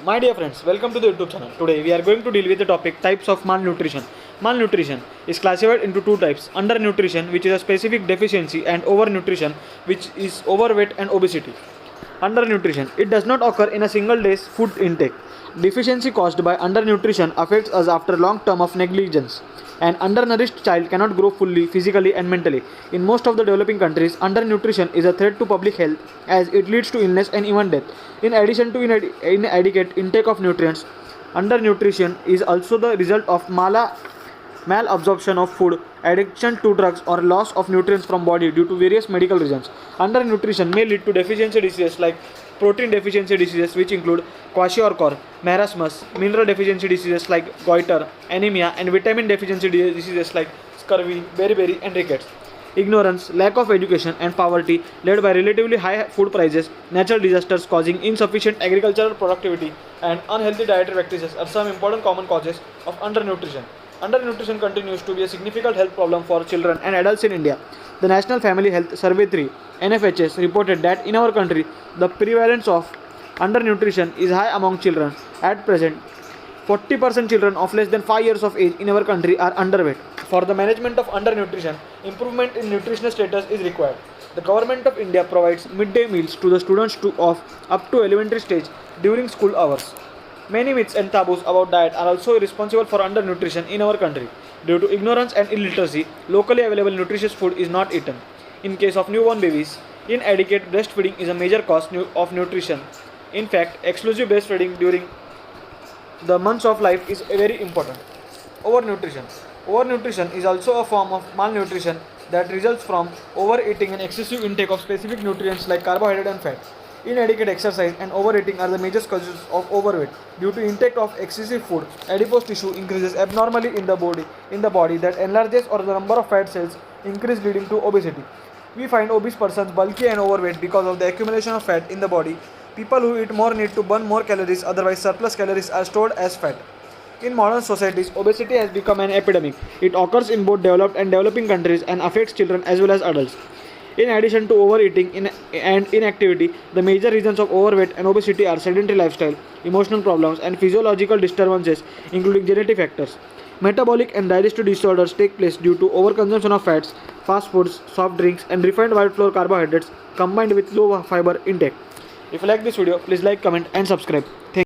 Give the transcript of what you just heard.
My dear friends, welcome to the YouTube channel. Today we are going to deal with the topic types of malnutrition. Malnutrition is classified into two types: undernutrition, which is a specific deficiency, and overnutrition, which is overweight and obesity. Undernutrition. It does not occur in a single day's food intake. Deficiency caused by undernutrition affects us after long term of negligence. An undernourished child cannot grow fully physically and mentally. In most of the developing countries, undernutrition is a threat to public health as it leads to illness and even death. In addition to inadequate intake of nutrients, undernutrition is also the result of malabsorption of food, addiction to drugs, or loss of nutrients from body due to various medical reasons. Undernutrition may lead to deficiency diseases like protein deficiency diseases, which include kwashiorkor, marasmus, mineral deficiency diseases like goiter, anemia, and vitamin deficiency diseases like scurvy, beriberi, and rickets. Ignorance, lack of education, and poverty led by relatively high food prices, natural disasters causing insufficient agricultural productivity, and unhealthy dietary practices are some important common causes of undernutrition. Undernutrition continues to be a significant health problem for children and adults in India. The National Family Health Survey 3 (NFHS) reported that in our country, the prevalence of undernutrition is high among children. At present, 40% children of less than 5 years of age in our country are underweight. For the management of undernutrition, improvement in nutritional status is required. The Government of India provides midday meals to the students of up to elementary stage during school hours. Many myths and taboos about diet are also responsible for undernutrition in our country. Due to ignorance and illiteracy, locally available nutritious food is not eaten. In case of newborn babies, inadequate breastfeeding is a major cause of nutrition. In fact, exclusive breastfeeding during the months of life is very important. Overnutrition. Overnutrition is also a form of malnutrition that results from overeating and excessive intake of specific nutrients like carbohydrate and fat. Inadequate exercise and overeating are the major causes of overweight. Due to intake of excessive food, adipose tissue increases abnormally in the body that enlarges, or the number of fat cells increase, leading to obesity. We find obese persons bulky and overweight because of the accumulation of fat in the body. People who eat more need to burn more calories, otherwise surplus calories are stored as fat. In modern societies, obesity has become an epidemic. It occurs in both developed and developing countries and affects children as well as adults. In addition to overeating and inactivity, the major reasons of overweight and obesity are sedentary lifestyle, emotional problems, and physiological disturbances, including genetic factors. Metabolic and digestive disorders take place due to overconsumption of fats, fast foods, soft drinks, and refined white flour carbohydrates combined with low fiber intake. If you like this video, please like, comment, and subscribe.